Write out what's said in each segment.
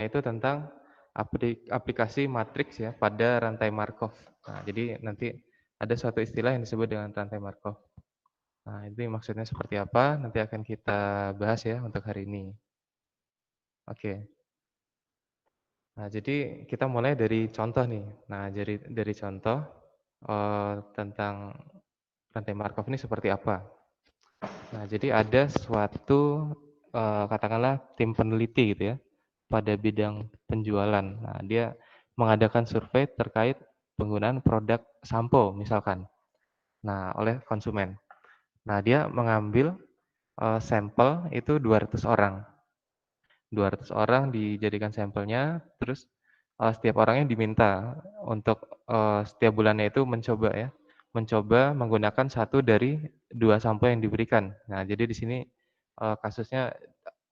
Itu tentang aplikasi matriks ya pada rantai Markov. Nah, jadi nanti ada suatu istilah yang disebut dengan rantai Markov. Nah, ini maksudnya seperti apa, nanti akan kita bahas ya untuk hari ini. Oke. Nah, jadi kita mulai dari contoh nih. Nah, dari contoh tentang rantai Markov ini seperti apa. Nah, jadi ada suatu katakanlah tim peneliti gitu ya pada bidang penjualan. Nah, dia mengadakan survei terkait penggunaan produk sampo misalkan. Nah, oleh konsumen. Nah, dia mengambil sampel itu 200 orang. 200 orang dijadikan sampelnya, terus setiap orangnya diminta untuk setiap bulannya itu mencoba ya, mencoba menggunakan satu dari 2 sampo yang diberikan. Nah, jadi di sini kasusnya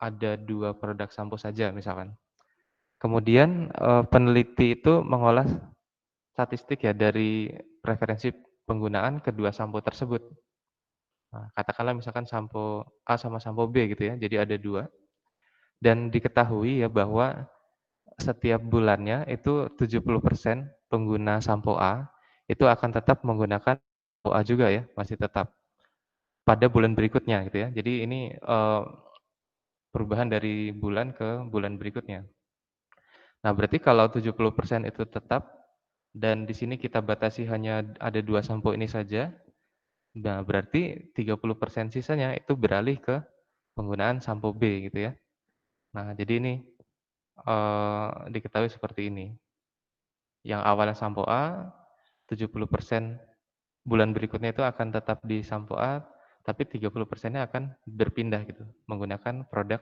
ada 2 produk sampo saja misalkan. Kemudian peneliti itu mengolah statistik ya dari preferensi penggunaan kedua sampo tersebut. Nah, katakanlah misalkan sampo A sama sampo B gitu ya, jadi ada 2 dan diketahui ya bahwa setiap bulannya itu 70% pengguna sampo A, itu akan tetap menggunakan sampo A juga ya, masih tetap, pada bulan berikutnya gitu ya. Jadi ini, perubahan dari bulan ke bulan berikutnya. Nah, berarti kalau 70% itu tetap, dan di sini kita batasi hanya ada 2 sampo ini saja, nah berarti 30% sisanya itu beralih ke penggunaan sampo B gitu ya. Nah, jadi ini, diketahui seperti ini. Yang awalnya sampo A, 70% bulan berikutnya itu akan tetap di sampo A, tapi 30%-nya akan berpindah gitu, menggunakan produk,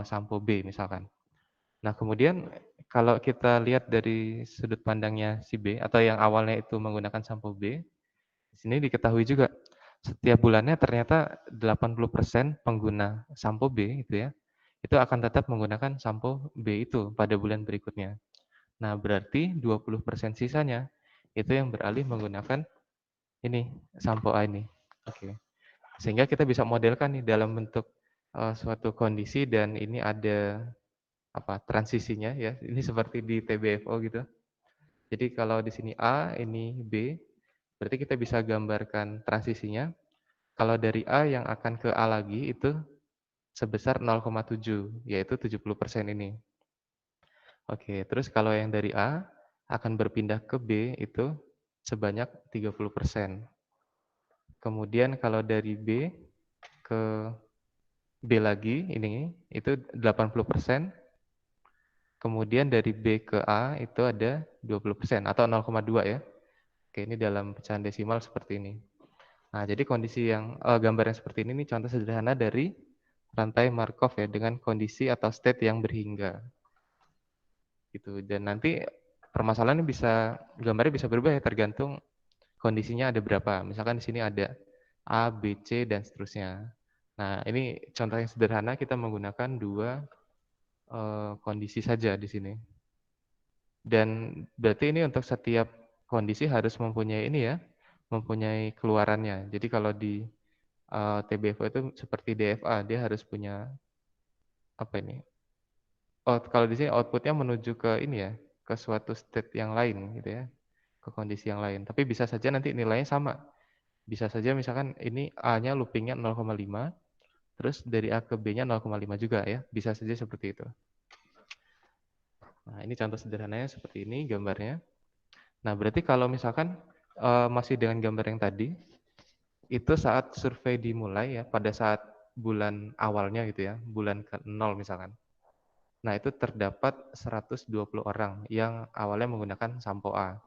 sampo B misalkan. Nah, kemudian kalau kita lihat dari sudut pandangnya si B atau yang awalnya itu menggunakan sampo B, di sini diketahui juga setiap bulannya ternyata 80% pengguna sampo B gitu ya, itu akan tetap menggunakan sampo B itu pada bulan berikutnya. Nah, berarti 20% sisanya itu yang beralih menggunakan ini, sampo A ini. Oke. Sehingga kita bisa modelkan nih dalam bentuk, suatu kondisi dan ini ada, transisinya ya, ini seperti di TBFO gitu. Jadi kalau di sini A, ini B, berarti kita bisa gambarkan transisinya. Kalau dari A yang akan ke A lagi itu sebesar 0,7, yaitu 70% ini. Oke, terus kalau yang dari A akan berpindah ke B itu sebanyak 30%. Kemudian kalau dari B ke B lagi ini itu 80%. Kemudian dari B ke A itu ada 20% atau 0,2 ya. Oke, ini dalam pecahan desimal seperti ini. Nah, jadi kondisi yang gambar yang seperti ini contoh sederhana dari rantai Markov ya dengan kondisi atau state yang berhingga. Gitu. Dan nanti permasalahannya gambarnya bisa berubah ya tergantung kondisinya ada berapa. Misalkan di sini ada A, B, C dan seterusnya. Nah, ini contoh yang sederhana kita menggunakan 2 kondisi saja di sini. Dan berarti ini untuk setiap kondisi harus mempunyai ini ya, mempunyai keluarannya. Jadi kalau di TBFO itu seperti DFA, dia harus punya apa ini? Oh, kalau di sini outputnya menuju ke ini ya, ke suatu state yang lain gitu ya, ke kondisi yang lain. Tapi bisa saja nanti nilainya sama. Bisa saja misalkan ini A-nya loopingnya 0,5, terus dari A ke B-nya 0,5 juga ya. Bisa saja seperti itu. Nah, ini contoh sederhananya seperti ini gambarnya. Nah, berarti kalau misalkan masih dengan gambar yang tadi, itu saat survei dimulai ya, pada saat bulan awalnya gitu ya, bulan ke-0 misalkan. Nah, itu terdapat 120 orang yang awalnya menggunakan sampo A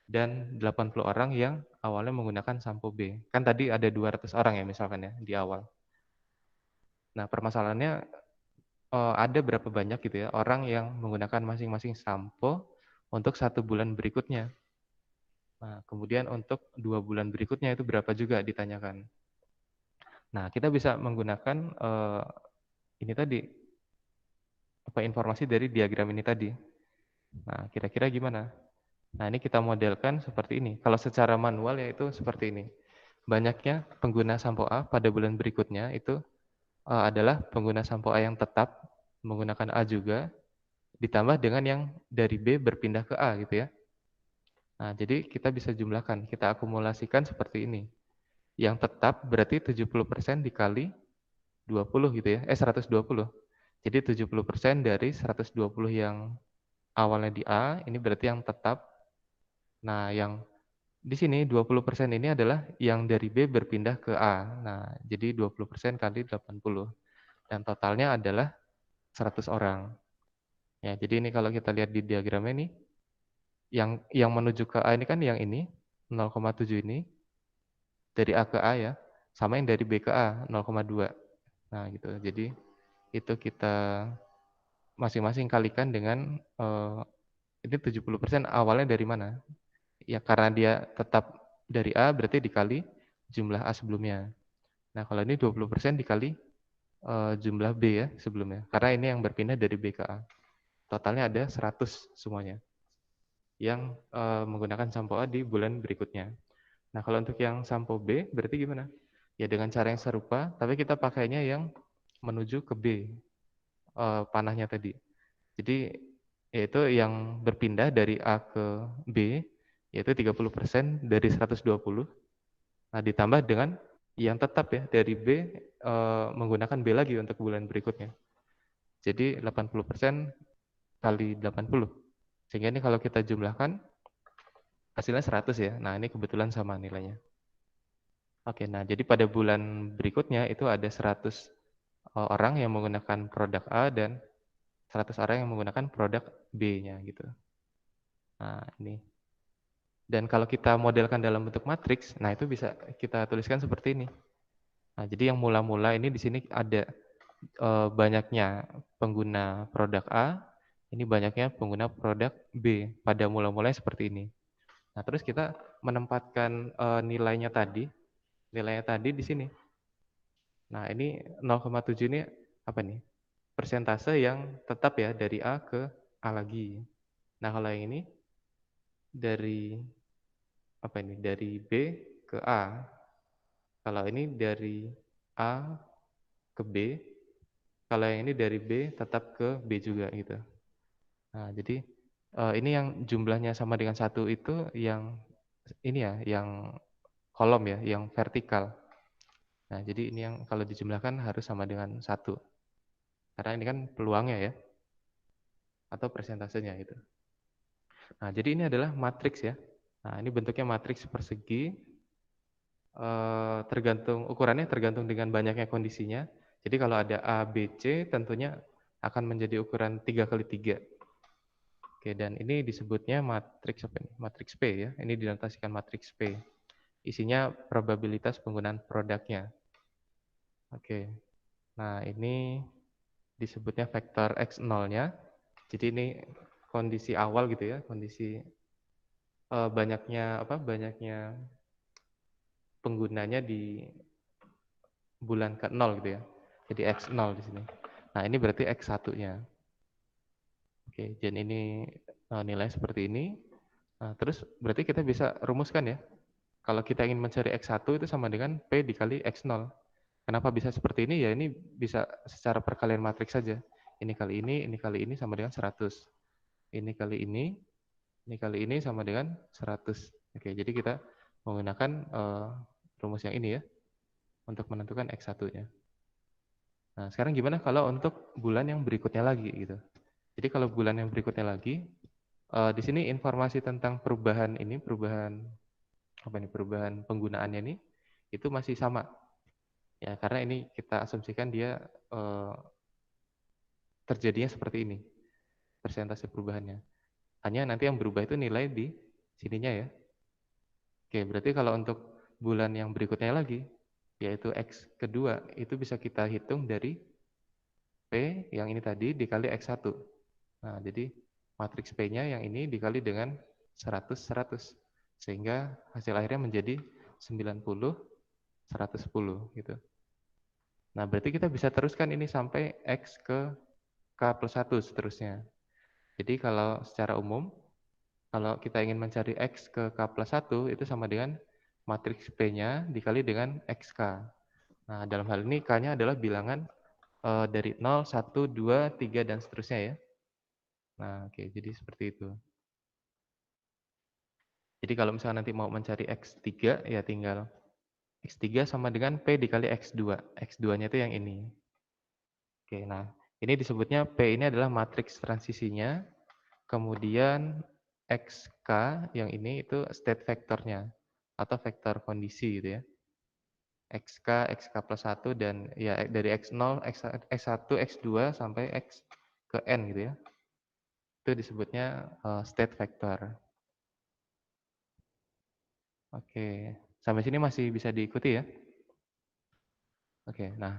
dan 80 orang yang awalnya menggunakan sampo B. Kan tadi ada 200 orang ya misalkan ya di awal. Nah, permasalahannya ada berapa banyak gitu ya orang yang menggunakan masing-masing sampo untuk 1 bulan berikutnya. Nah, kemudian untuk 2 bulan berikutnya itu berapa juga ditanyakan. Nah, kita bisa menggunakan ini tadi informasi dari diagram ini tadi. Nah, kira-kira gimana? Nah, ini kita modelkan seperti ini. Kalau secara manual yaitu seperti ini. Banyaknya pengguna sampo A pada bulan berikutnya itu adalah pengguna sampo A yang tetap menggunakan A juga. ditambah dengan yang dari B berpindah ke A gitu ya. Nah, jadi kita bisa jumlahkan, kita akumulasikan seperti ini. Yang tetap berarti 70% dikali 20 gitu ya, 120. Jadi 70% dari 120 yang awalnya di A, ini berarti yang tetap. Nah, yang di sini 20% ini adalah yang dari B berpindah ke A. Nah, jadi 20% kali 80. Dan totalnya adalah 100 orang. Ya, jadi ini kalau kita lihat di diagramnya ini, yang menuju ke A ini kan yang ini, 0,7 ini, dari A ke A ya, sama yang dari B ke A, 0,2. Nah, gitu. Jadi itu kita masing-masing kalikan dengan, ini 70% awalnya dari mana? Ya karena dia tetap dari A berarti dikali jumlah A sebelumnya. Nah, kalau ini 20% dikali, jumlah B ya sebelumnya. Karena ini yang berpindah dari B ke A. Totalnya ada 100 semuanya yang, menggunakan sampo A di bulan berikutnya. Nah, kalau untuk yang sampo B berarti gimana? Ya dengan cara yang serupa, tapi kita pakainya yang menuju ke B, panahnya tadi. Jadi yaitu yang berpindah dari A ke B, yaitu 30% dari 120. Nah, ditambah dengan yang tetap ya dari B, menggunakan B lagi untuk bulan berikutnya. Jadi 80% kali 80. Sehingga ini kalau kita jumlahkan hasilnya 100 ya. Nah, ini kebetulan sama nilainya. Oke, nah jadi pada bulan berikutnya itu ada 100 orang yang menggunakan produk A dan 100 orang yang menggunakan produk B-nya gitu. Nah, ini. Dan kalau kita modelkan dalam bentuk matriks, nah itu bisa kita tuliskan seperti ini. Nah, jadi yang mula-mula ini di sini ada, banyaknya pengguna produk A, ini banyaknya pengguna produk B. Pada mula-mulanya seperti ini. Nah, terus kita menempatkan, nilainya tadi di sini. Nah, ini 0,7 ini apa nih? Persentase yang tetap ya dari A ke A lagi. Nah, kalau yang ini dari apa ini? Dari B ke A. Kalau ini dari A ke B. Kalau yang ini dari B tetap ke B juga gitu. Nah, jadi ini yang jumlahnya sama dengan 1 itu yang ini ya, yang kolom ya, yang vertikal. Nah, jadi ini yang kalau dijumlahkan harus sama dengan 1. Karena ini kan peluangnya ya, atau persentasenya itu. Nah, jadi ini adalah matriks ya. Nah, ini bentuknya matriks persegi, tergantung ukurannya tergantung dengan banyaknya kondisinya. Jadi kalau ada A, B, C tentunya akan menjadi ukuran 3 kali 3. Oke, dan ini disebutnya matriks apa ini? Matriks P ya. Ini dinotasikan matriks P. Isinya probabilitas penggunaan produknya. Oke. Nah, ini disebutnya vektor X0-nya. Jadi ini kondisi awal gitu ya, kondisi banyaknya penggunanya di bulan ke-0 gitu ya. Jadi X0 di sini. Nah, ini berarti X1-nya. Oke, dan ini nilai seperti ini. Nah, terus berarti kita bisa rumuskan ya. Kalau kita ingin mencari X1 itu sama dengan P dikali X0. Kenapa bisa seperti ini? Ya ini bisa secara perkalian matriks saja. Ini kali ini sama dengan 100. Ini kali ini sama dengan 100. Oke, jadi kita menggunakan rumus yang ini ya untuk menentukan X1-nya. Nah, sekarang gimana kalau untuk bulan yang berikutnya lagi gitu. Jadi kalau bulan yang berikutnya lagi, di sini informasi tentang perubahan ini, perubahan penggunaannya ini itu masih sama. Ya, karena ini kita asumsikan dia terjadinya seperti ini, persentase perubahannya. Hanya nanti yang berubah itu nilai di sininya ya. Oke, berarti kalau untuk bulan yang berikutnya lagi, yaitu X kedua, itu bisa kita hitung dari P yang ini tadi dikali X1. Nah, jadi matriks P-nya yang ini dikali dengan 100, 100. Sehingga hasil akhirnya menjadi 90, 110 gitu. Nah, berarti kita bisa teruskan ini sampai X ke K plus 1 seterusnya. Jadi kalau secara umum, kalau kita ingin mencari X ke K plus 1 itu sama dengan matriks P-nya dikali dengan XK. Nah, dalam hal ini K-nya adalah bilangan dari 0, 1, 2, 3, dan seterusnya ya. Nah, oke, jadi seperti itu. Jadi kalau misalnya nanti mau mencari X3, ya tinggal X3 sama dengan P dikali X2. X2-nya itu yang ini. Oke, nah ini disebutnya P ini adalah matriks transisinya, kemudian XK yang ini itu state vektornya atau vektor kondisi gitu ya. XK, XK plus 1 dan ya dari X0, X1, X2 sampai X ke N gitu ya. Itu disebutnya state vector. Oke, sampai sini masih bisa diikuti ya? Oke, nah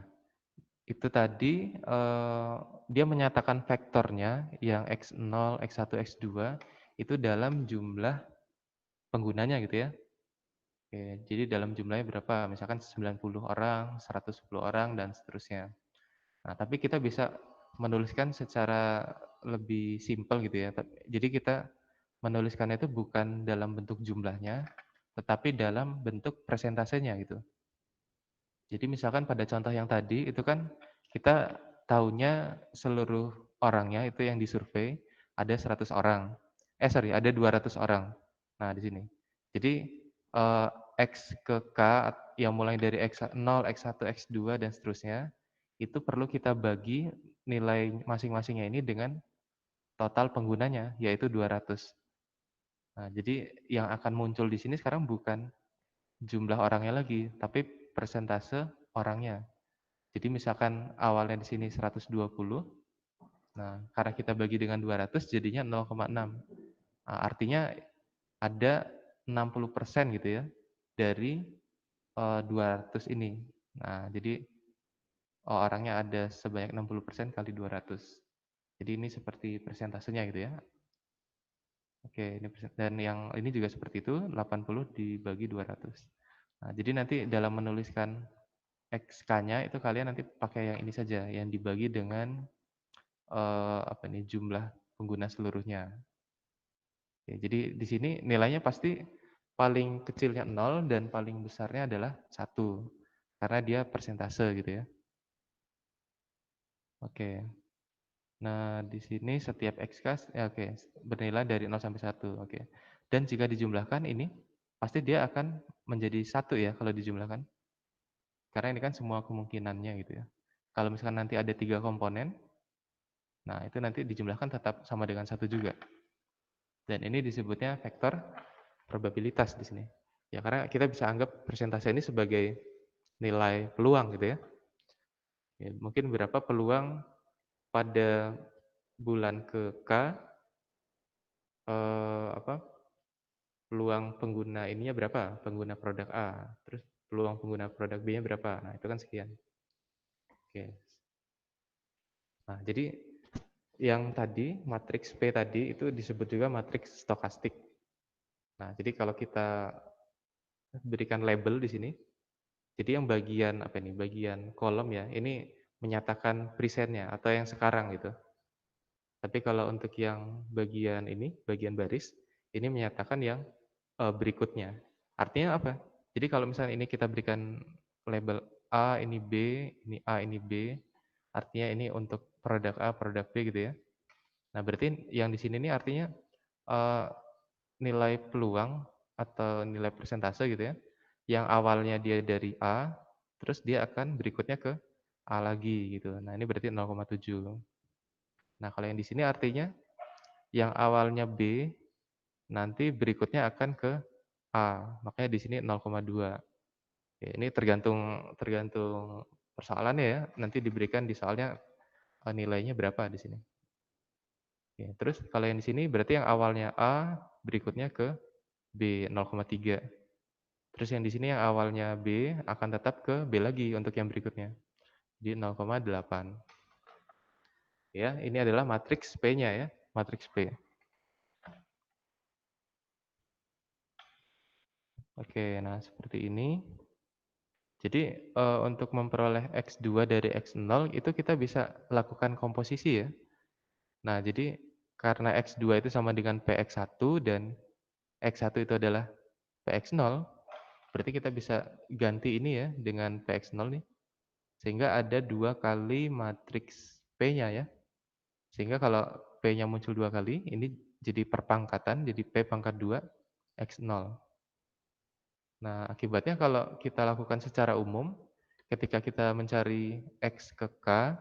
itu tadi dia menyatakan vektornya yang X0, X1, X2 itu dalam jumlah penggunanya gitu ya. Oke, jadi dalam jumlahnya berapa? Misalkan 90 orang, 110 orang, dan seterusnya. Nah, tapi kita bisa menuliskan secara lebih simpel gitu ya. Jadi kita menuliskannya itu bukan dalam bentuk jumlahnya, tetapi dalam bentuk presentasenya gitu. Jadi misalkan pada contoh yang tadi itu kan kita tahunya seluruh orangnya itu yang disurvei ada 100 orang. Sorry, ada 200 orang. Nah, di sini. Jadi X ke K yang mulai dari X0, X1, X2 dan seterusnya itu perlu kita bagi nilai masing-masingnya ini dengan total penggunanya yaitu 200. Nah, jadi yang akan muncul di sini sekarang bukan jumlah orangnya lagi, tapi persentase orangnya. Jadi misalkan awalnya di sini 120, nah karena kita bagi dengan 200 jadinya 0,6. Nah, artinya ada 60% gitu ya dari 200 ini. Nah, jadi orangnya ada sebanyak 60% kali 200. Jadi ini seperti persentasenya gitu ya. Oke, ini dan yang ini juga seperti itu, 80 dibagi 200. Nah, jadi nanti dalam menuliskan XK-nya itu kalian nanti pakai yang ini saja, yang dibagi dengan apa nih, jumlah pengguna seluruhnya. Oke, jadi di sini nilainya pasti paling kecilnya 0 dan paling besarnya adalah 1. Karena dia persentase gitu ya. Oke. Nah, di sini setiap XK ya oke, bernilai dari 0 sampai 1. Oke. Dan jika dijumlahkan ini pasti dia akan menjadi 1 ya kalau dijumlahkan. Karena ini kan semua kemungkinannya gitu ya. Kalau misalkan nanti ada 3 komponen, nah itu nanti dijumlahkan tetap sama dengan 1 juga. Dan ini disebutnya vektor probabilitas di sini. Ya karena kita bisa anggap persentase ini sebagai nilai peluang gitu ya. Ya mungkin berapa peluang pada bulan ke K apa, peluang pengguna ininya berapa? Pengguna produk A, terus peluang pengguna produk B-nya berapa? Nah, itu kan sekian. Oke. Nah, jadi yang tadi matriks P tadi itu disebut juga matriks stokastik. Nah, jadi kalau kita berikan label di sini, jadi yang bagian apa ini? Bagian kolom ya, ini menyatakan presentnya atau yang sekarang gitu. Tapi kalau untuk yang bagian ini, bagian baris, ini menyatakan yang berikutnya. Artinya apa? Jadi kalau misalnya ini kita berikan label A, ini B, ini A, ini B, artinya ini untuk produk A, produk B gitu ya. Nah, berarti yang di sini ini artinya eh, nilai peluang atau nilai persentase gitu ya, yang awalnya dia dari A, terus dia akan berikutnya ke A lagi gitu. Nah, ini berarti 0,7. Nah, kalau yang di sini artinya yang awalnya B, nanti berikutnya akan ke A, makanya di sini 0,2. Ya, ini tergantung tergantung persoalannya ya, nanti diberikan di soalnya nilainya berapa di sini. Ya, terus kalau yang di sini berarti yang awalnya A, berikutnya ke B 0,3. Terus yang di sini yang awalnya B akan tetap ke B lagi untuk yang berikutnya, di 0,8. Ya, ini adalah matriks P-nya ya, matriks P. Oke, nah seperti ini. Jadi untuk memperoleh X2 dari X0 itu kita bisa lakukan komposisi ya. Nah, jadi karena X2 itu sama dengan PX1 dan X1 itu adalah PX0, berarti kita bisa ganti ini ya dengan PX0 nih. Sehingga ada 2 kali matriks P-nya ya. Sehingga kalau P-nya muncul 2 kali, ini jadi perpangkatan, jadi P pangkat 2 X 0. Nah, akibatnya kalau kita lakukan secara umum, ketika kita mencari X ke K,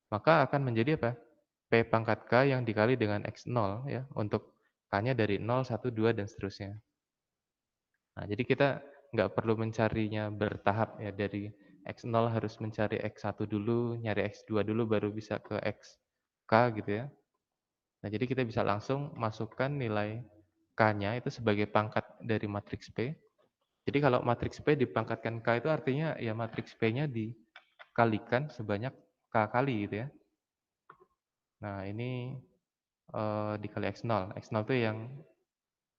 maka akan menjadi apa? P pangkat K yang dikali dengan X 0 ya, untuk K-nya dari 0, 1, 2, dan seterusnya. Nah, jadi kita nggak perlu mencarinya bertahap ya, dari X 0 harus mencari X 1 dulu, nyari X 2 dulu, baru bisa ke X K gitu ya. Nah, jadi kita bisa langsung masukkan nilai K-nya itu sebagai pangkat dari matriks P. Jadi kalau matriks P dipangkatkan K itu artinya ya matriks P-nya dikalikan sebanyak K kali gitu ya. Nah, ini dikali X 0. X 0 itu yang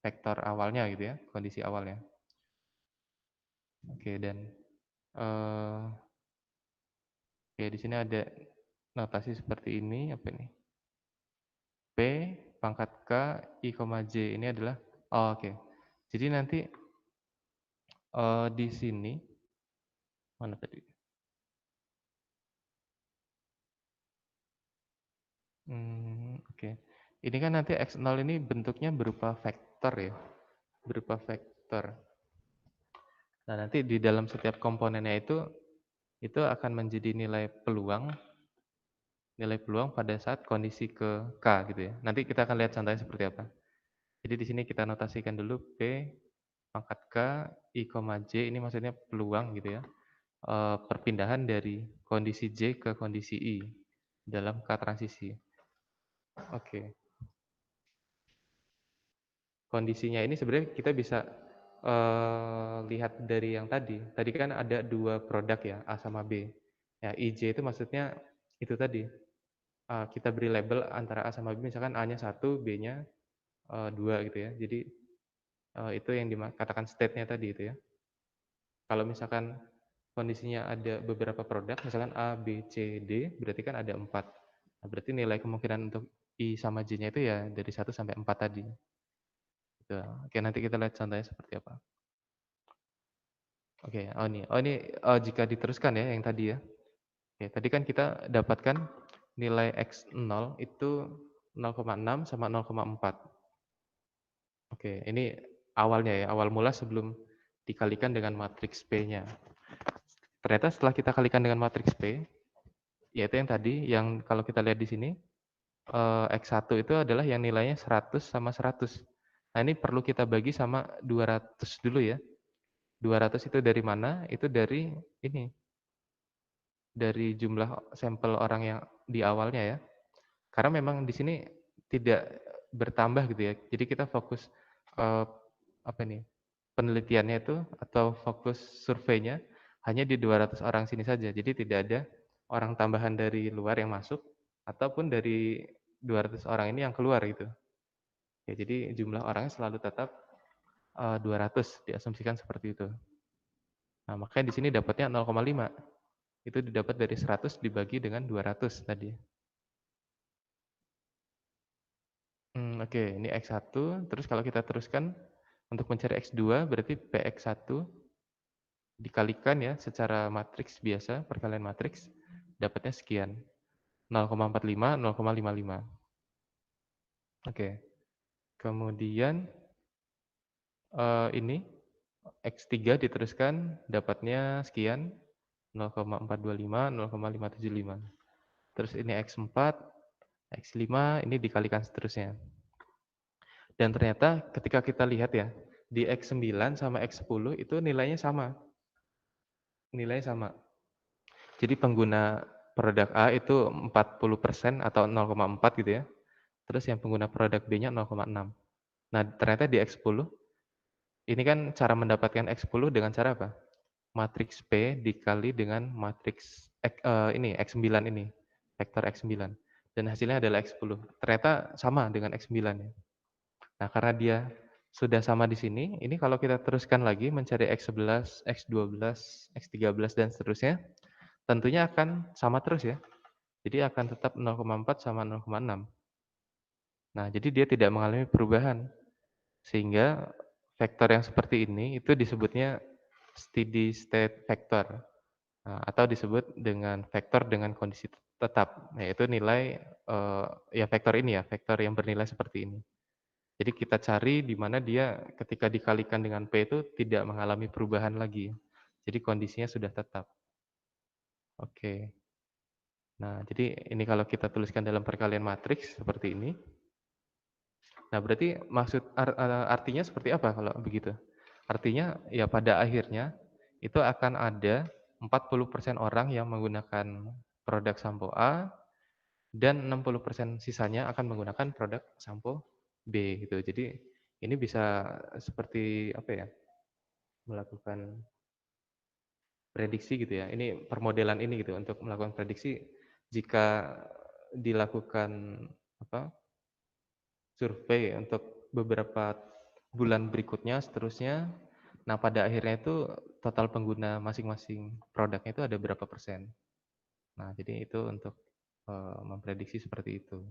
vektor awalnya gitu ya, kondisi awalnya. Oke, dan oke, di sini ada notasi seperti ini, apa ini? P pangkat K I, J ini adalah oke. Jadi nanti di sini mana tadi? Oke. Ini kan nanti X0 ini bentuknya berupa vektor ya, berupa vektor. Nah, nanti di dalam setiap komponennya itu akan menjadi nilai peluang pada saat kondisi ke K gitu ya. Nanti kita akan lihat contohnya seperti apa. Jadi di sini kita notasikan dulu P pangkat K I, J ini maksudnya peluang gitu ya. Perpindahan dari kondisi J ke kondisi I dalam K transisi. Oke. Kondisinya ini sebenarnya kita bisa lihat dari yang tadi. Tadi kan ada 2 produk ya, A sama B. Ya, IJ itu maksudnya itu tadi, kita beri label antara A sama B, misalkan A-nya 1, B-nya 2 gitu ya. Jadi, itu yang dikatakan state-nya tadi itu ya. Kalau misalkan kondisinya ada beberapa produk, misalkan A, B, C, D, berarti kan ada 4. Nah, berarti nilai kemungkinan untuk I sama J-nya itu ya dari 1 sampai 4 tadi. Gitu. Oke, nanti kita lihat contohnya seperti apa. Oke, jika diteruskan ya yang tadi ya. Oke, tadi kan kita dapatkan nilai X0 itu 0,6 sama 0,4. Oke, ini awalnya ya, awal mula sebelum dikalikan dengan matriks P-nya. Ternyata setelah kita kalikan dengan matriks P, yaitu yang tadi, yang kalau kita lihat di sini, X1 itu adalah yang nilainya 100 sama 100. Nah, ini perlu kita bagi sama 200 dulu ya. 200 itu dari mana? Itu dari ini, dari jumlah sampel orang yang di awalnya ya. Karena memang di sini tidak bertambah gitu ya. Jadi kita fokus apa nih? Penelitiannya itu atau fokus surveinya hanya di 200 orang sini saja. Jadi tidak ada orang tambahan dari luar yang masuk ataupun dari 200 orang ini yang keluar gitu. Ya, jadi jumlah orangnya selalu tetap 200, diasumsikan seperti itu. Nah, makanya di sini dapatnya 0,5. Itu didapat dari 100 dibagi dengan 200 tadi. Oke, ini X1, terus kalau kita teruskan untuk mencari X2 berarti PX1 dikalikan ya secara matriks biasa, perkalian matriks, dapatnya sekian. 0,45, 0,55. Oke. Kemudian ini X3 diteruskan dapatnya sekian, 0,425, 0,575. Terus ini X4, X5 ini dikalikan seterusnya. Dan ternyata ketika kita lihat ya, di X9 sama X10 itu nilainya sama. Nilainya sama. Jadi pengguna produk A itu 40% atau 0,4 gitu ya. Terus yang pengguna produk B-nya 0,6. Nah, ternyata di X10 ini kan cara mendapatkan X10 dengan cara apa? Matriks P dikali dengan matriks ini X9 ini, vektor X9. Dan hasilnya adalah X10. Ternyata sama dengan X9 ya. Nah, karena dia sudah sama di sini, ini kalau kita teruskan lagi mencari X11, X12, X13 dan seterusnya, tentunya akan sama terus ya. Jadi akan tetap 0,4 sama 0,6. Nah, jadi dia tidak mengalami perubahan. Sehingga vektor yang seperti ini itu disebutnya steady state vector. Nah, atau disebut dengan vektor dengan kondisi tetap, yaitu nilai, ya vektor ini ya, vektor yang bernilai seperti ini. Jadi kita cari di mana dia ketika dikalikan dengan P itu tidak mengalami perubahan lagi. Jadi kondisinya sudah tetap. Oke. Nah, jadi ini kalau kita tuliskan dalam perkalian matriks seperti ini. Nah, berarti artinya seperti apa kalau begitu? Artinya ya pada akhirnya itu akan ada 40% orang yang menggunakan produk sampo A dan 60% sisanya akan menggunakan produk sampo B gitu. Jadi ini bisa seperti apa ya, melakukan prediksi gitu ya. Ini permodelan ini gitu untuk melakukan prediksi jika dilakukan apa, survei untuk beberapa bulan berikutnya seterusnya. Nah, pada akhirnya itu total pengguna masing-masing produknya itu ada berapa persen. Nah, jadi itu untuk, memprediksi seperti itu.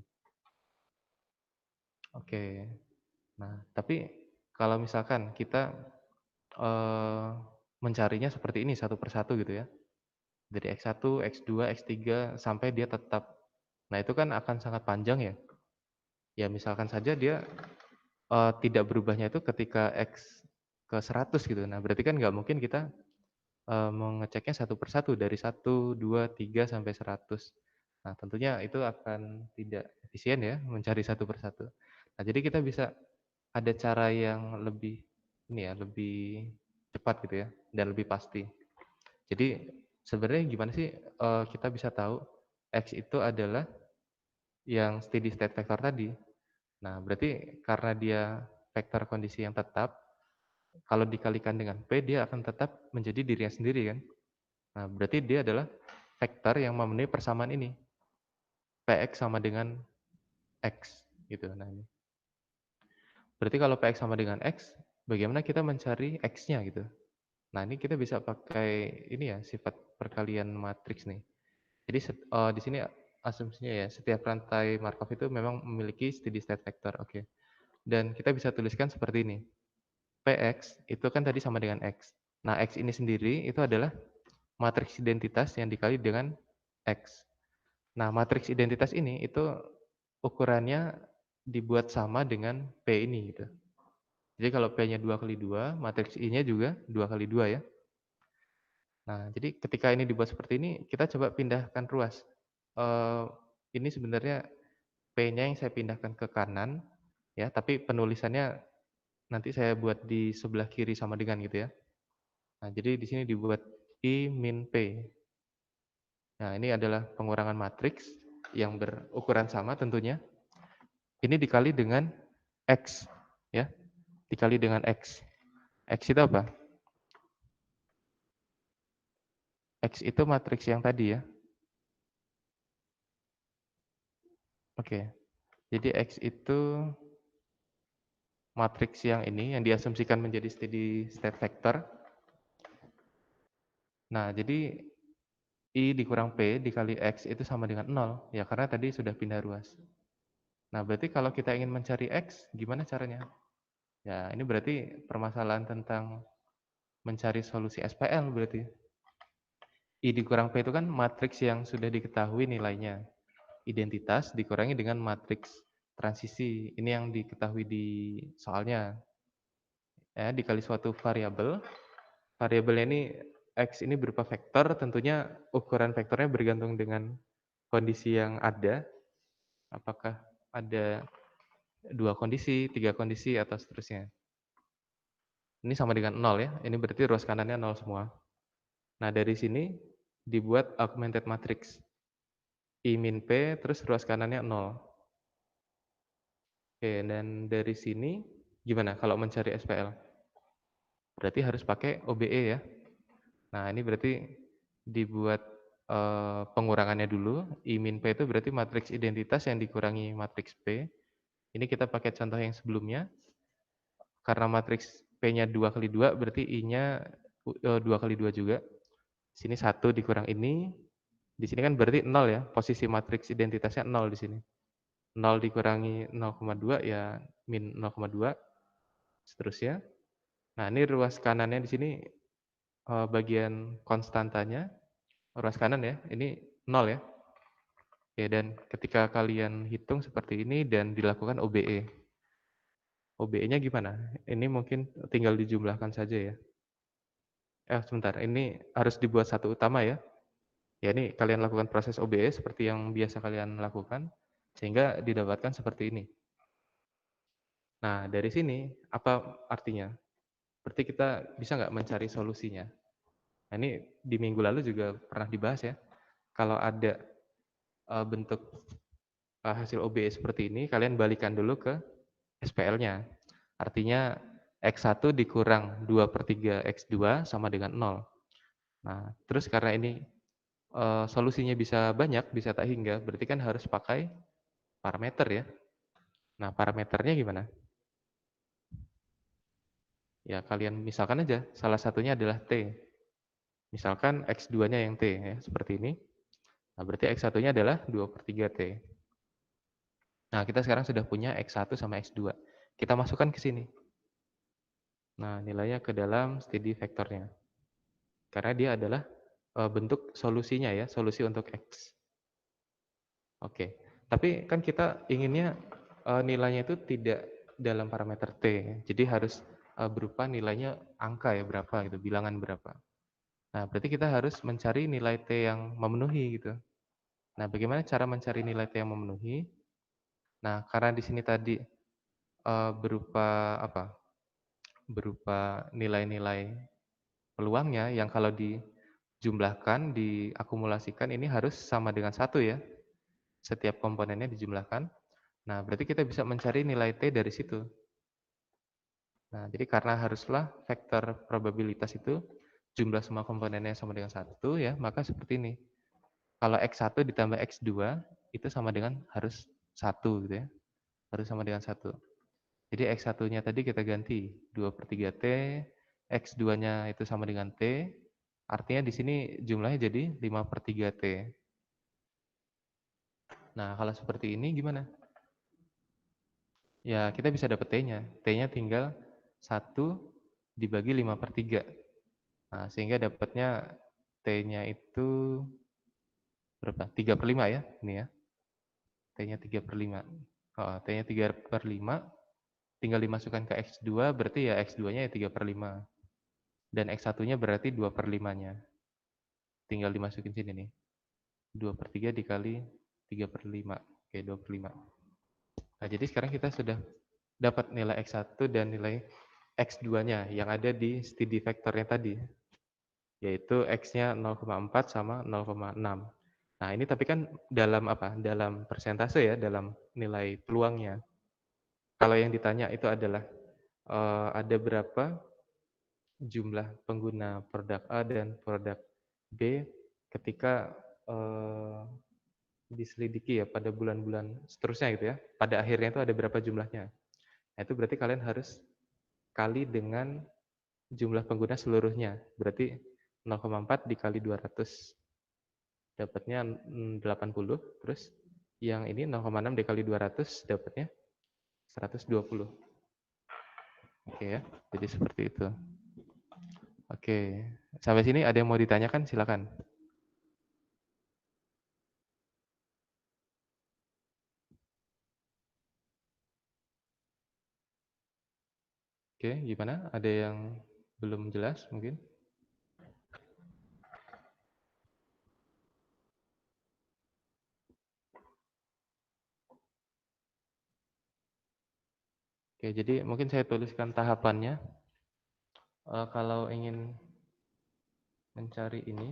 Oke. Nah, tapi kalau misalkan kita, eee, mencarinya seperti ini satu persatu gitu ya, dari X1, X2, X3 sampai dia tetap. Nah, itu kan akan sangat panjang ya. Ya misalkan saja dia, tidak berubahnya itu ketika X ke 100 gitu. Nah, berarti kan nggak mungkin kita, mengeceknya satu persatu dari 1, 2, 3 sampai 100. Nah, tentunya itu akan tidak efisien ya mencari satu persatu. Nah, jadi kita bisa ada cara yang lebih ini ya, lebih cepat gitu ya dan lebih pasti. Jadi sebenarnya gimana sih, kita bisa tahu X itu adalah yang steady state vector tadi? Nah, berarti karena dia vektor kondisi yang tetap, kalau dikalikan dengan P dia akan tetap menjadi dirinya sendiri kan? Nah, berarti dia adalah vektor yang memenuhi persamaan ini, Px sama dengan X gitu. Nah, ini. Berarti kalau Px sama dengan X, bagaimana kita mencari X-nya gitu? Nah, ini kita bisa pakai ini ya, sifat perkalian matriks nih. Jadi di sini asumsinya ya, setiap rantai Markov itu memang memiliki steady state vector, oke. Dan kita bisa tuliskan seperti ini. Px itu kan tadi sama dengan X. Nah, X ini sendiri itu adalah matriks identitas yang dikali dengan X. Nah, matriks identitas ini itu ukurannya dibuat sama dengan P ini gitu. Jadi kalau P-nya 2 kali 2, matriks I-nya juga 2 kali 2 ya. Nah, jadi ketika ini dibuat seperti ini, kita coba pindahkan ruas. Eee, ini sebenarnya P-nya yang saya pindahkan ke kanan ya, tapi penulisannya nanti saya buat di sebelah kiri sama dengan gitu ya. Nah, jadi di sini dibuat I min P. Nah, ini adalah pengurangan matriks yang berukuran sama tentunya. Ini dikali dengan X, ya, dikali dengan X. X itu apa? X itu matriks yang tadi ya. Oke. Jadi X itu matriks yang ini yang diasumsikan menjadi steady state vector. Nah, jadi I dikurang P dikali X itu sama dengan 0, ya karena tadi sudah pindah ruas. Nah, berarti kalau kita ingin mencari X, gimana caranya? Ya, ini berarti permasalahan tentang mencari solusi SPL berarti. I dikurang P itu kan matriks yang sudah diketahui nilainya. Identitas dikurangi dengan matriks transisi. Ini yang diketahui di soalnya. Ya, dikali suatu variabel. Variabelnya ini X ini berupa vektor, tentunya ukuran vektornya bergantung dengan kondisi yang ada. Apakah ada 2 kondisi, 3 kondisi, atau seterusnya. Ini sama dengan 0 ya. Ini berarti ruas kanannya 0 semua. Nah, dari sini dibuat augmented matrix. I min P, terus ruas kanannya 0. Oke, dan dari sini gimana kalau mencari SPL? Berarti harus pakai OBE ya. Nah, ini berarti dibuat pengurangannya dulu. I min P itu berarti matriks identitas yang dikurangi matriks P. Ini kita pakai contoh yang sebelumnya. Karena matriks P-nya 2 kali 2, berarti I-nya 2 kali 2 juga. Sini 1 dikurang ini. Di sini kan berarti 0 ya. Posisi matriks identitasnya 0 di sini. 0 dikurangi 0,2 ya min 0,2, seterusnya. Nah, ini ruas kanannya di sini bagian konstantanya, ruas kanan ya, ini 0 ya. Ya, dan ketika kalian hitung seperti ini dan dilakukan OBE. OBE-nya gimana? Ini mungkin tinggal dijumlahkan saja ya. Sebentar, ini harus dibuat satu utama ya. Ya, ini kalian lakukan proses OBE seperti yang biasa kalian lakukan, sehingga didapatkan seperti ini. Nah, dari sini, apa artinya? Berarti kita bisa nggak mencari solusinya? Nah, ini di minggu lalu juga pernah dibahas ya. Kalau ada bentuk hasil OBE seperti ini, kalian balikan dulu ke SPL-nya. Artinya, X1 dikurang 2/3 X2 sama dengan 0. Nah, terus karena ini solusinya bisa banyak, bisa tak hingga, berarti kan harus pakai parameter ya. Nah, parameternya gimana? Ya, kalian misalkan aja, salah satunya adalah T. Misalkan X2-nya yang T, ya, seperti ini. Nah, berarti X1-nya adalah 2/3 T. Nah, kita sekarang sudah punya X1 sama X2. Kita masukkan ke sini. Nah, nilainya ke dalam steady vektornya. Karena dia adalah bentuk solusinya ya, solusi untuk X. Oke, tapi kan kita inginnya nilainya itu tidak dalam parameter T, jadi harus berupa nilainya angka ya, berapa gitu, bilangan berapa. Nah, berarti kita harus mencari nilai T yang memenuhi gitu. Nah, bagaimana cara mencari nilai T yang memenuhi? Nah, karena di sini tadi berupa apa? Berupa nilai-nilai peluangnya yang kalau dijumlahkan, diakumulasikan ini harus sama dengan 1 ya. Setiap komponennya dijumlahkan. Nah, berarti kita bisa mencari nilai T dari situ. Nah, jadi karena haruslah vektor probabilitas itu jumlah semua komponennya sama dengan 1 ya, maka seperti ini. Kalau X1 ditambah X2 itu sama dengan harus 1 gitu ya. Harus sama dengan 1. Jadi X1-nya tadi kita ganti 2/3 T, X2-nya itu sama dengan T, artinya di sini jumlahnya jadi 5/3 T. Nah, kalau seperti ini gimana? Ya, kita bisa dapat T-nya. T-nya tinggal 1 dibagi 5/3. Nah, sehingga dapatnya T-nya itu berapa? 3/5 ya, ini ya. T-nya 3/5. T-nya 3/5, tinggal dimasukkan ke X2, berarti ya X2-nya ya 3/5. Dan X1-nya berarti 2/5-nya. Tinggal dimasukin sini nih. 2/3 dikali 3/5. Oke, 2/5. Nah, jadi sekarang kita sudah dapat nilai X1 dan nilai X2-nya yang ada di steady vektornya tadi, yaitu X-nya 0,4 sama 0,6. Nah, ini tapi kan dalam apa? Dalam persentase ya, dalam nilai peluangnya. Kalau yang ditanya itu adalah ada berapa jumlah pengguna produk A dan produk B ketika diselidiki ya pada bulan-bulan seterusnya gitu ya. Pada akhirnya itu ada berapa jumlahnya. Nah, itu berarti kalian harus kali dengan jumlah pengguna seluruhnya. Berarti 0,4 dikali 200. Dapatnya 80. Terus yang ini 0,6 dikali 200 dapatnya 120. Oke ya. Jadi seperti itu. Oke. Sampai sini ada yang mau ditanyakan? Silakan. Oke, gimana? Ada yang belum jelas mungkin? Oke, jadi mungkin saya tuliskan tahapannya. Kalau ingin mencari ini,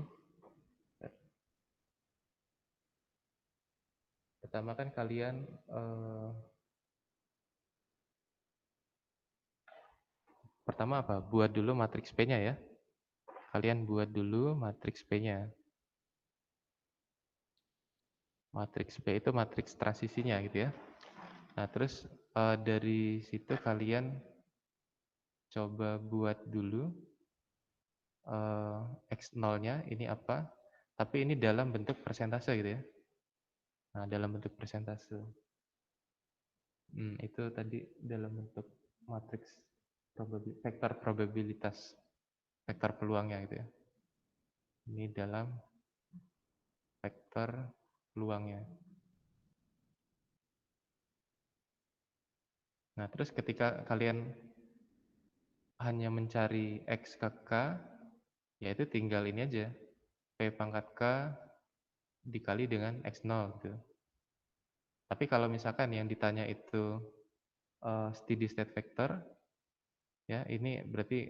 pertama kan kalian pertama apa? Buat dulu matriks P-nya ya. Kalian buat dulu matriks P-nya. Matriks P itu matriks transisinya gitu ya. Nah, terus dari situ kalian coba buat dulu X0-nya ini apa, tapi ini dalam bentuk persentase gitu ya. Nah, dalam bentuk persentase. Itu tadi dalam bentuk matriks vektor probabilitas, vektor peluangnya gitu ya. Ini dalam vektor peluangnya. Nah, terus ketika kalian hanya mencari X ke K, yaitu tinggal ini aja, P pangkat K dikali dengan X0 gitu. Tapi kalau misalkan yang ditanya itu steady state vector, ya ini berarti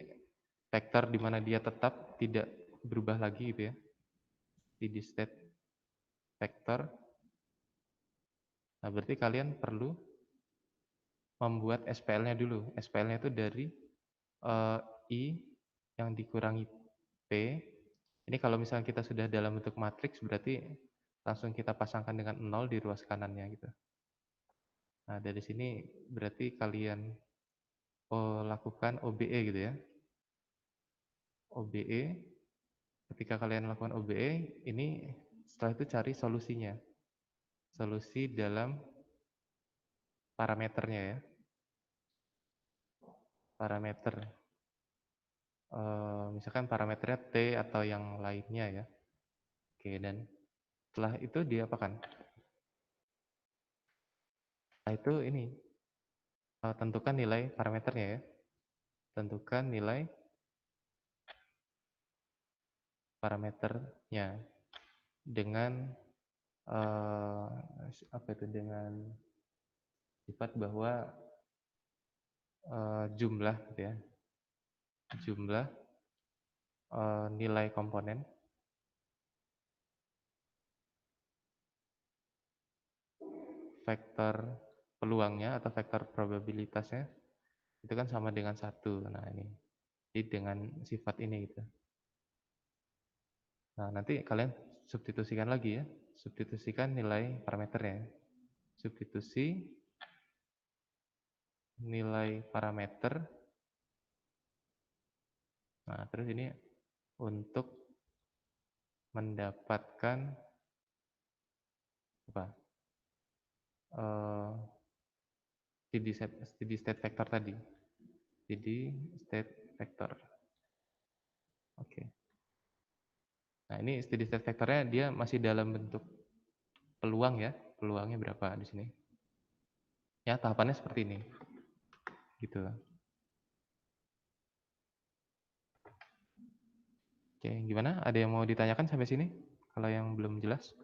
vektor di mana dia tetap tidak berubah lagi gitu ya, steady state vector. Nah, berarti kalian perlu membuat SPL-nya dulu. SPL-nya itu dari I yang dikurangi P. Ini kalau misalnya kita sudah dalam bentuk matriks, berarti langsung kita pasangkan dengan 0 di ruas kanannya gitu. Nah, dari sini berarti kalian lakukan OBE gitu ya. OBE, ketika kalian lakukan OBE, ini setelah itu cari solusinya. Solusi dalam parameternya ya. Parameter. Misalkan parameternya T atau yang lainnya ya. Oke, dan setelah itu diapakan? Setelah itu ini, tentukan nilai parameternya ya. Tentukan nilai parameternya dengan apa itu, dengan sifat bahwa jumlah gitu ya, jumlah nilai komponen vektor peluangnya atau vektor probabilitasnya itu kan sama dengan 1. Nah, ini jadi dengan sifat ini gitu. Nah, nanti kalian substitusikan lagi ya, substitusikan nilai parameternya. Substitusi nilai parameter. Nah, terus ini untuk mendapatkan apa? Steady state vector tadi. Steady state vector. Oke. Nah, ini steady state vectornya dia masih dalam bentuk peluang ya. Peluangnya berapa di sini? Ya, tahapannya seperti ini. Gitu. Oke, gimana? Ada yang mau ditanyakan sampai sini? Kalau yang belum jelas?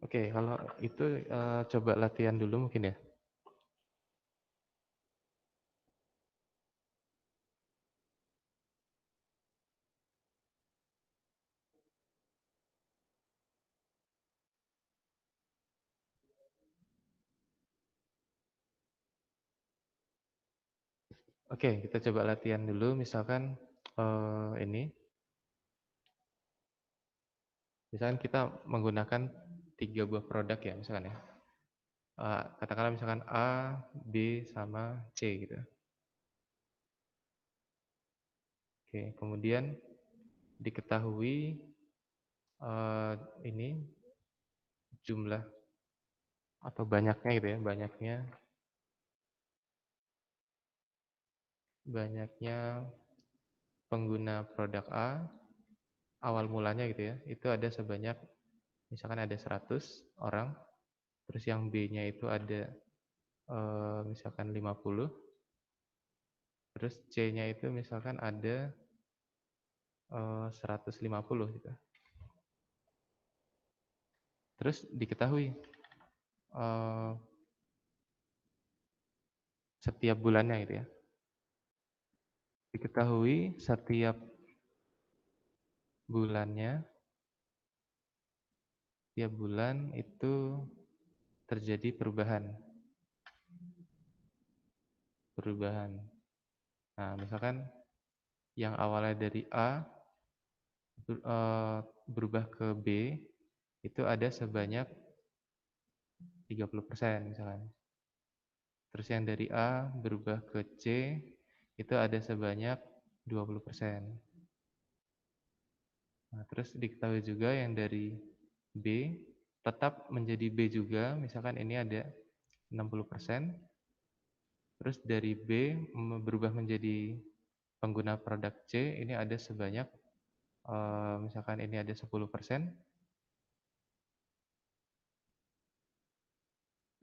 Oke, kalau itu coba latihan dulu mungkin ya. Oke, kita coba latihan dulu. Misalkan ini, misalkan kita menggunakan 3 buah produk ya, misalkan ya. Katakanlah misalkan A, B, sama C gitu. Oke, kemudian diketahui ini jumlah atau banyaknya gitu ya, banyaknya pengguna produk A awal mulanya gitu ya, itu ada sebanyak misalkan ada 100 orang, terus yang B-nya itu ada misalkan 50, terus C-nya itu misalkan ada 150 gitu. Terus diketahui setiap bulannya gitu ya. Diketahui setiap bulannya, tiap bulan itu terjadi perubahan. Nah, misalkan yang awalnya dari A berubah ke B, itu ada sebanyak 30% misalkan. Terus yang dari A berubah ke C, itu ada sebanyak 20%. Nah, terus diketahui juga yang dari B tetap menjadi B juga, misalkan ini ada 60%, Terus dari B berubah menjadi pengguna produk C, ini ada sebanyak, misalkan ini ada 10%.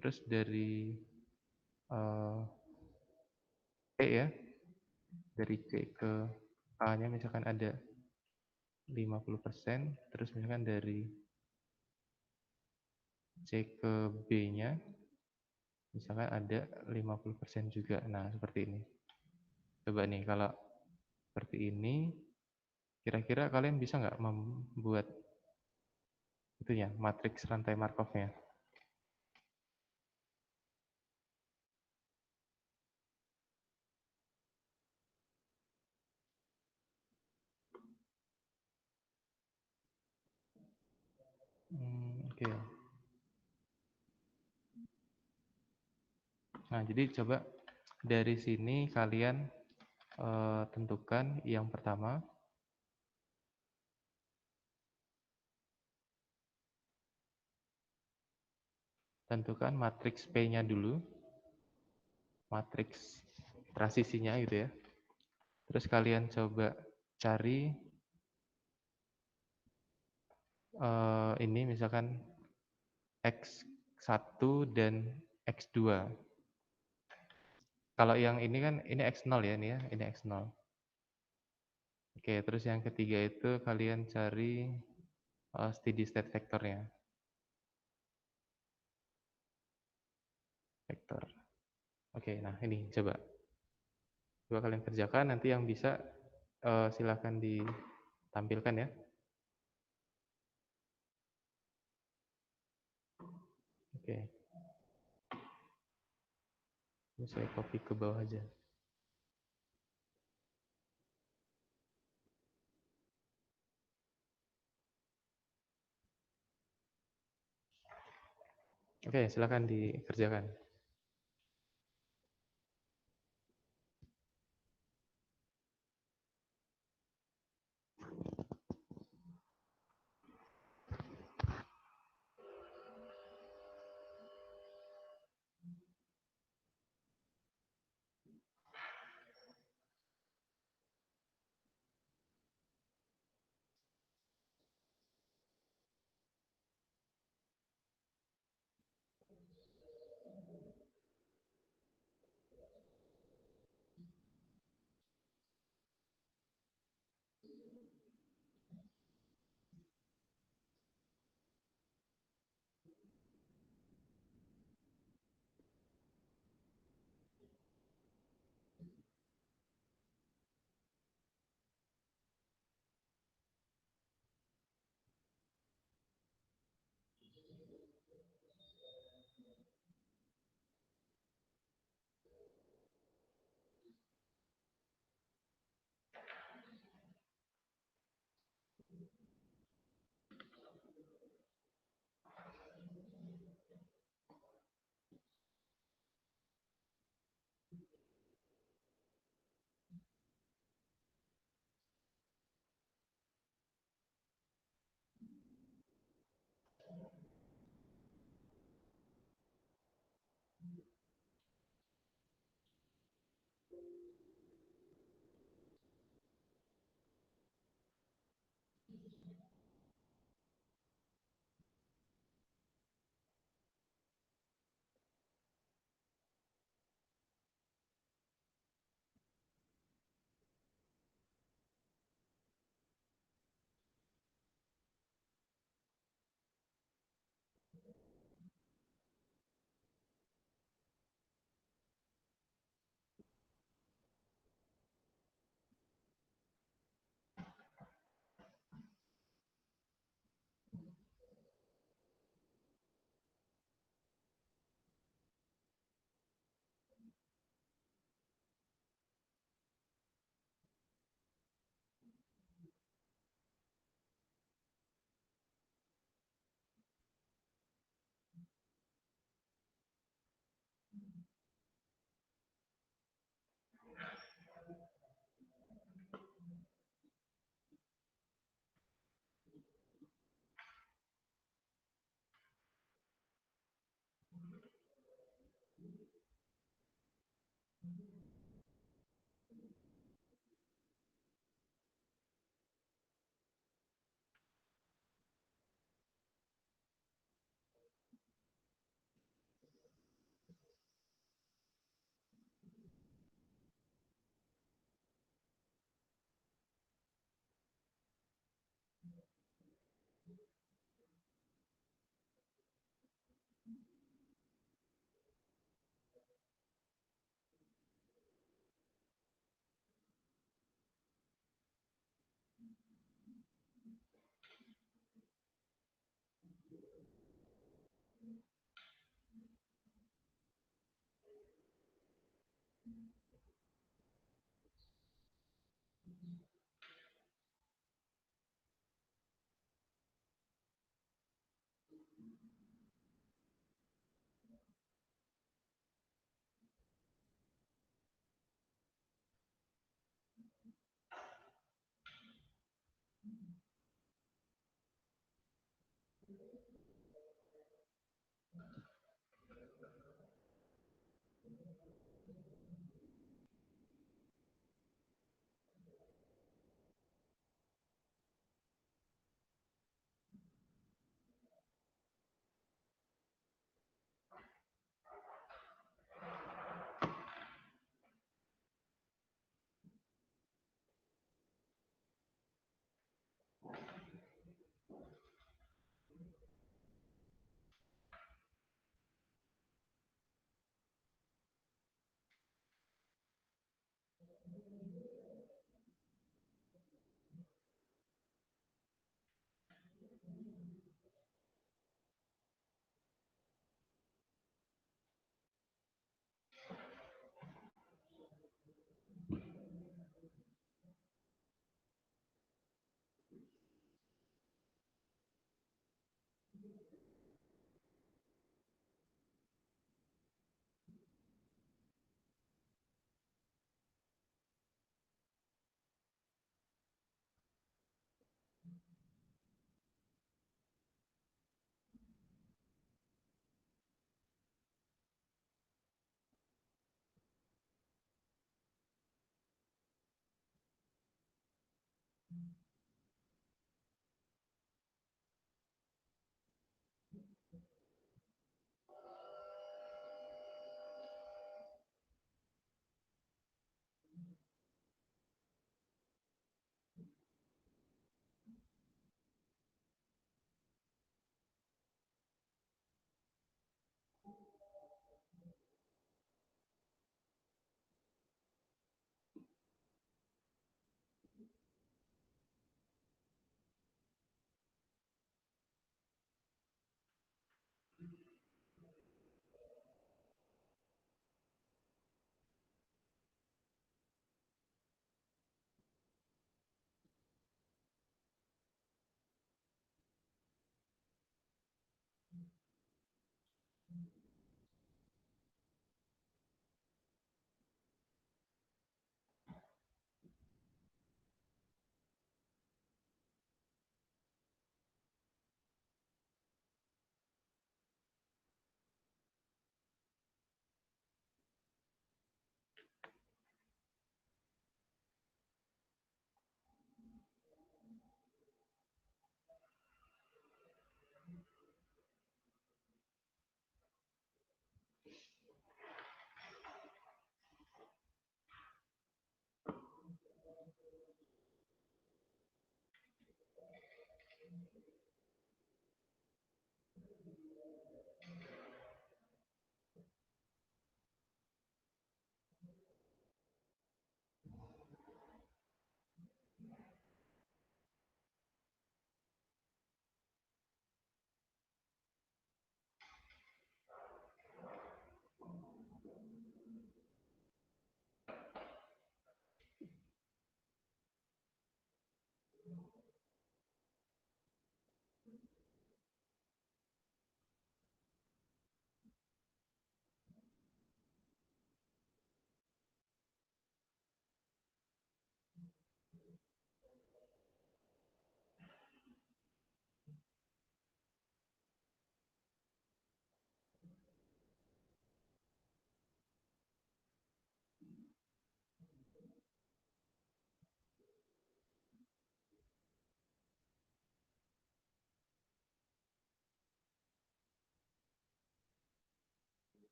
Terus dari C ya, dari C ke A-nya misalkan ada 50%, terus misalkan dari C ke B-nya misalkan ada 50% juga. Nah, seperti ini. Coba nih, kalau seperti ini, kira-kira kalian bisa nggak membuat itunya, matriks rantai Markov-nya? Oke. Nah, jadi coba dari sini kalian tentukan yang pertama, tentukan matriks P-nya dulu, matriks transisinya gitu ya. Terus kalian coba cari ini misalkan X1 dan X2. Kalau yang ini kan ini X0 ya, ini X0. Oke, terus yang ketiga itu kalian cari steady state vektornya. Vektor. Oke, nah ini coba. Coba kalian kerjakan, nanti yang bisa silakan ditampilkan ya. Oke. Ini saya copy ke bawah aja. Oke, silakan dikerjakan.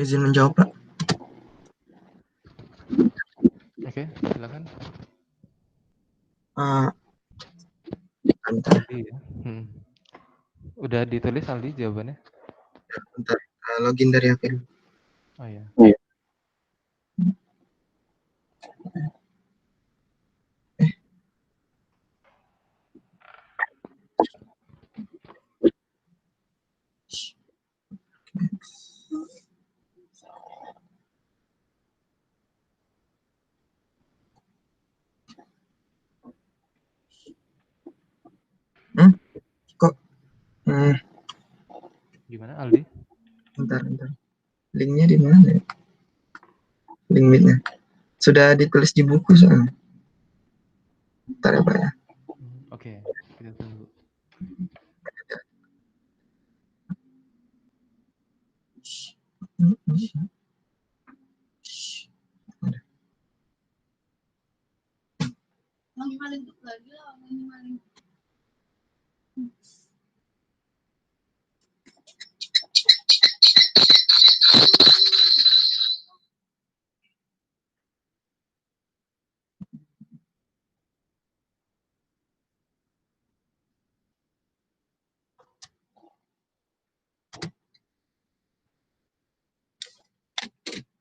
Izin menjawab, Pak. Oke, silakan. Bentar, Aldi ya. Udah ditulis Aldi jawabannya? bentar. Login dari HP dulu. Oh ya. Kok? Gimana Aldi? Bentar. Linknya di mana ya? Link meetnya. Sudah ditulis di buku soalnya. Bentar ya, Pak ya. Oke, kita tunggu.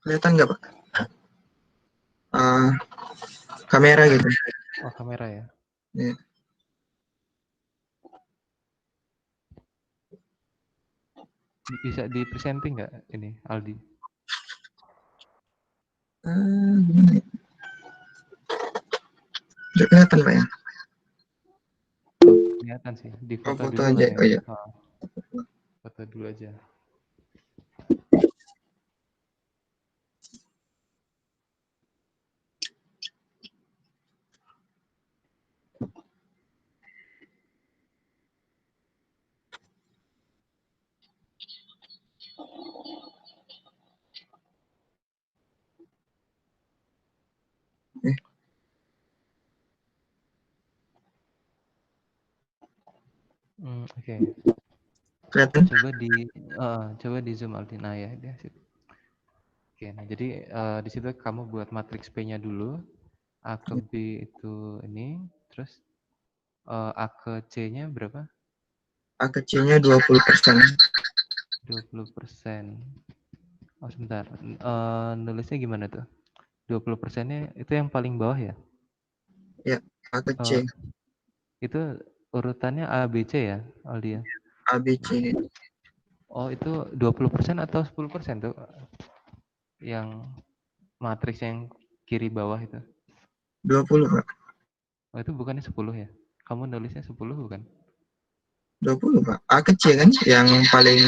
Kelihatan nggak, Pak? Kamera gitu. Oh, kamera ya. Ya. Bisa di presenting nggak ini Aldi? Gimana ya? Udah kelihatan, Pak ya? Kelihatan sih. Di Oh, foto foto dulu aja. katanya. Oh iya. Foto dulu aja. Oke. Kelihatan? Coba di zoom Aldi. Nah ya, dia situ. Oke, nah jadi di situ kamu buat matriks P-nya dulu. A ke B itu ini, terus A ke C-nya berapa? A kecilnya 20%. 20%. Oh, sebentar. Nulisnya gimana tuh? 20%-nya itu yang paling bawah ya? Ya, A ke Eh, C. itu urutannya A, B, C ya, Aldi ya? A, B, C. Oh, itu 20% atau 10% tuh? Yang matriks yang kiri bawah itu? 20, Pak. Oh, itu bukannya 10 ya? Kamu nulisnya 10 bukan? 20, Pak. A kecil kan? Yang paling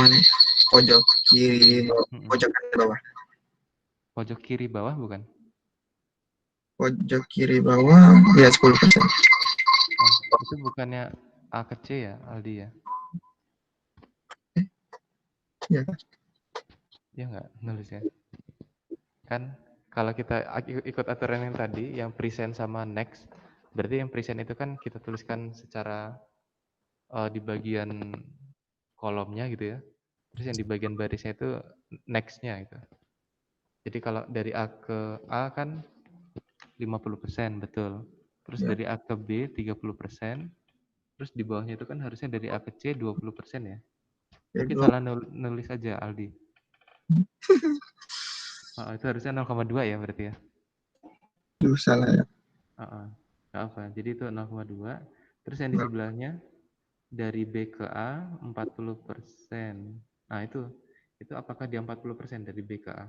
pojok kiri, Mm-mm. pojok kanan bawah. Pojok kiri bawah bukan? Pojok kiri bawah, ya 10%. Oh, itu bukannya A ke C ya, Aldi ya? Ya, Ya nggak nulis ya? Kan kalau kita ikut aturan yang tadi, yang present sama next, berarti yang present itu kan kita tuliskan secara di bagian kolomnya gitu ya. Terus yang di bagian barisnya itu next-nya gitu. Jadi kalau dari A ke A kan 50%, betul. Terus ya. dari A ke B 30%. Terus di bawahnya itu kan harusnya dari A ke C 20% ya. Ya, Mungkin salah nulis aja Aldi. Itu harusnya 0,2 ya berarti ya. salah ya. Nggak apa. Jadi itu 0,2. Terus yang di sebelahnya dari B ke A 40%. Nah itu apakah dia 40% dari B ke A?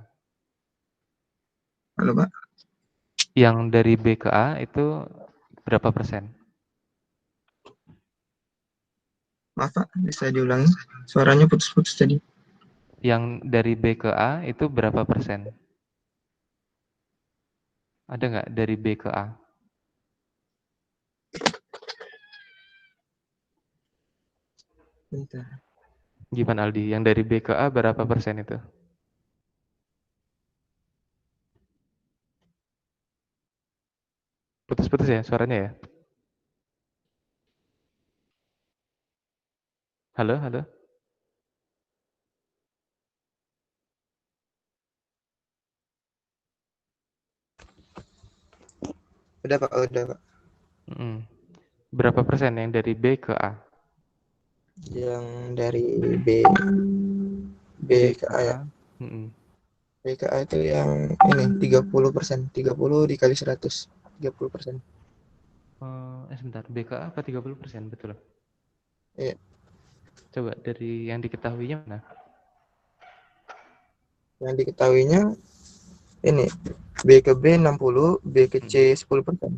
Halo, Pak. Yang dari B ke A itu berapa persen? Maaf Pak, bisa diulangi? Suaranya putus-putus tadi. Yang dari B ke A itu berapa persen? Ada nggak dari B ke A? Bentar. Gimana Aldi? Yang dari B ke A berapa persen itu? Putus-putus ya suaranya ya? Halo, halo? Udah Pak, udah Pak. Mm. Berapa persen yang dari B ke A? Yang dari B B ke ke A ya. A. Mm-mm. B ke A itu yang ini 30%. 30 dikali 100. 30%. Sebentar, B ke A apa 30%? Betul. Iya. Coba dari yang diketahuinya mana? Yang diketahuinya ini B ke B 60, B ke Mm. C 10%.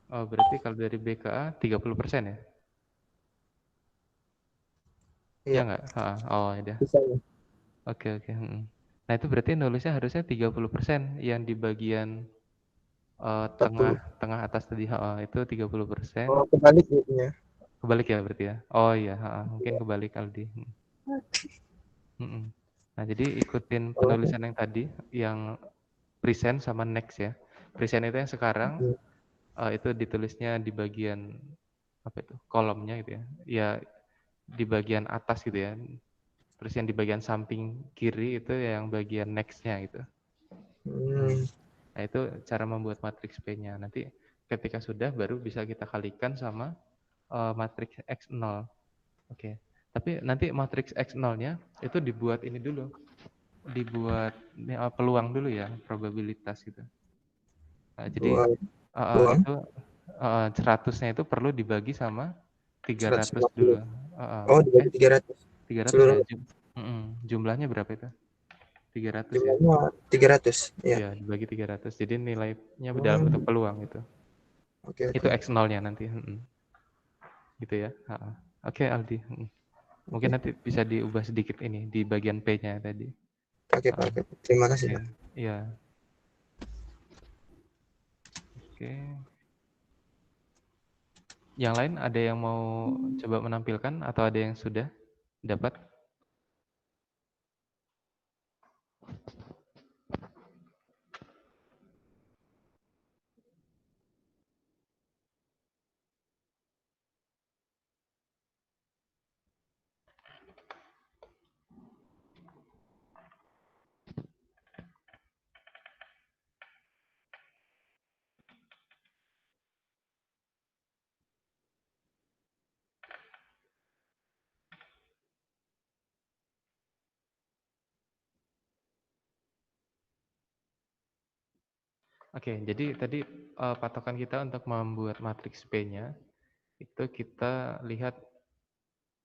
Oh, berarti kalau dari B ke A 30% ya? Ya Iya, nggak? Oh, ya. bisa ya. Oke, oke. Nah, itu berarti nulisnya harusnya 30% yang di bagian tengah 40. tengah atas tadi. Itu 30%. Oh, kebalik jadinya. Kebalik ya berarti ya? Oh iya, mungkin kebalik Aldi. Mm. Nah, jadi ikutin Oh, penulisan yang tadi, yang present sama next ya. Present itu yang sekarang, iya. itu ditulisnya di bagian apa itu? Kolomnya gitu ya. Ya di bagian atas gitu ya. Terus yang di bagian samping kiri itu yang bagian next-nya gitu. Hmm. Hmm. Nah, itu cara membuat matriks P-nya. Nanti ketika sudah baru bisa kita kalikan sama matriks X0. Oke. Tapi nanti matriks X0-nya itu dibuat ini dulu. Dibuat peluang dulu ya, probabilitas gitu. Nah, jadi Buat buang itu 100-nya itu perlu dibagi sama 300 150. dulu. Oh, dibagi 300. 300 ya. Seluruh Jumlahnya berapa itu? 300 ya. jumlahnya 300. Ya. Iya, dibagi 300. Jadi nilainya dalam bentuk Hmm. peluang itu. Oke, Itu oke. X0-nya nanti. Gitu ya. Oke, Aldi. Mungkin Oke. nanti bisa diubah sedikit ini di bagian P-nya tadi. Oke, Pak. Heeh. Oke. Terima kasih, Oke. Pak. Iya. Oke. Yang lain ada yang mau coba menampilkan atau ada yang sudah dapat? Oke, jadi tadi patokan kita untuk membuat matriks P-nya itu kita lihat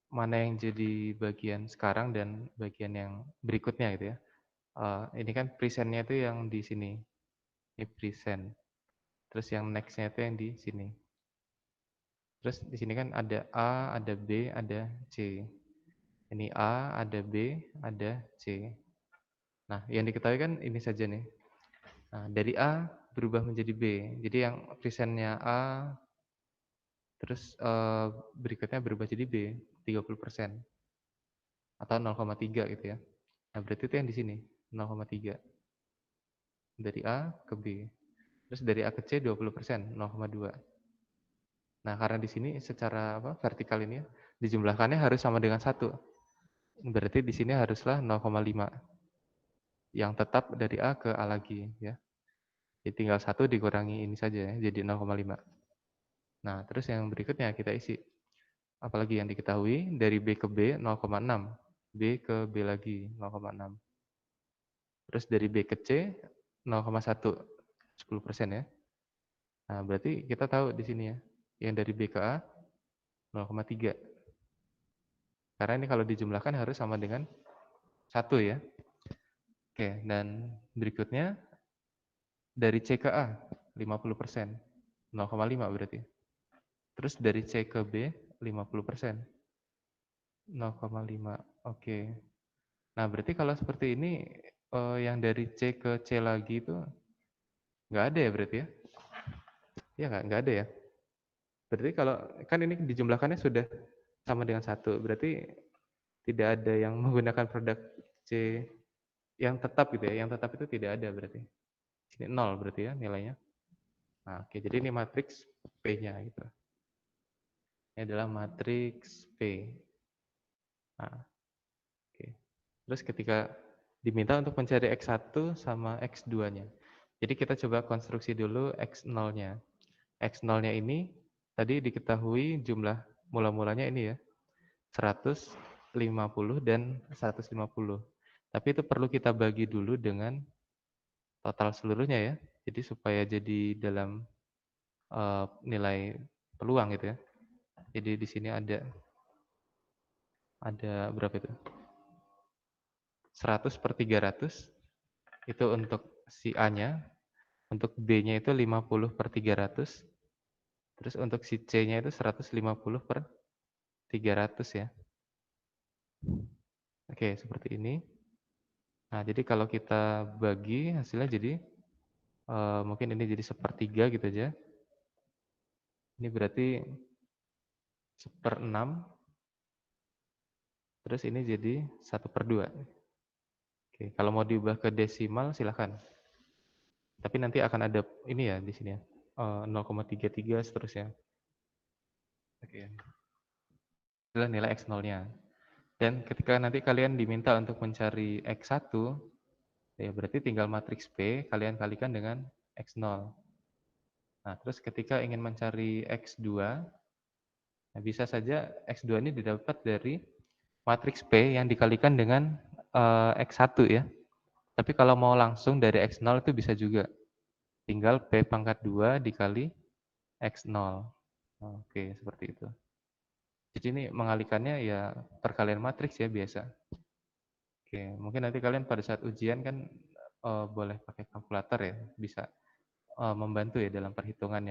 mana yang jadi bagian sekarang dan bagian yang berikutnya gitu ya. Ini kan present-nya itu yang di sini. Ini present. Terus yang next-nya itu yang di sini. Terus di sini kan ada A, ada B, ada C. Ini A, ada B, ada C. Nah, yang diketahui kan ini saja nih. Nah, dari A berubah menjadi B. Jadi yang presentnya A, terus berikutnya berubah jadi B, 30%. Atau 0,3 gitu ya. Nah, berarti itu yang di sini, 0,3. Dari A ke B. Terus dari A ke C 20%, 0,2. Nah, karena di sini secara vertikal ini ya, dijumlahkannya harus sama dengan 1. Berarti di sini haruslah 0,5. Yang tetap dari A ke A lagi ya. Jadi tinggal 1 dikurangi ini saja ya, jadi 0,5. Nah, terus yang berikutnya kita isi. Apalagi yang diketahui dari B ke B 0,6. B ke B lagi 0,6. Terus dari B ke C 0,1. 10% ya. Nah, berarti kita tahu di sini ya. Yang dari B ke A 0,3. Karena ini kalau dijumlahkan harus sama dengan 1 ya. Oke, dan berikutnya dari C ke A 50%. 0,5 berarti. Terus dari C ke B 50%. 0,5. Oke. Nah, berarti kalau seperti ini, yang dari C ke C lagi itu nggak ada ya berarti ya? Iya nggak ada ya? Berarti kalau kan ini dijumlahkannya sudah sama dengan 1, berarti tidak ada yang menggunakan produk C yang tetap gitu ya, yang tetap itu tidak ada berarti. Sini 0 berarti ya nilainya. Nah, oke, jadi ini matriks P-nya gitu. Ini adalah matriks P. Nah, oke. Terus ketika diminta untuk mencari X1 sama X2-nya. Jadi kita coba konstruksi dulu X0-nya. X0-nya ini tadi diketahui jumlah mula-mulanya ini ya, 150 dan 150. Tapi itu perlu kita bagi dulu dengan total seluruhnya ya. Jadi supaya jadi dalam nilai peluang gitu ya. Jadi di sini ada berapa itu? 100 per 300 itu untuk si A-nya, untuk B-nya itu 50 per 300, terus untuk si C-nya itu 150 per 300 ya. Oke, seperti ini. Nah, jadi kalau kita bagi hasilnya jadi mungkin ini jadi 1/3 gitu aja. Ini berarti 1/6. Terus ini jadi 1/2. Oke, kalau mau diubah ke desimal silahkan. Tapi nanti akan ada ini ya di sini ya. 0,33 seterusnya. Oke. Itulah nilai X0-nya. Dan ketika nanti kalian diminta untuk mencari X1, ya berarti tinggal matriks P kalian kalikan dengan X0. Nah, terus ketika ingin mencari X2, nah bisa saja X2 ini didapat dari matriks P yang dikalikan dengan X1 ya. Tapi kalau mau langsung dari X0 itu bisa juga. Tinggal P pangkat 2 dikali X0. Oke, seperti itu. Jadi ini mengalikannya ya perkalian matriks ya biasa. Oke, mungkin nanti kalian pada saat ujian kan boleh pakai kalkulator ya, bisa membantu ya dalam perhitungannya.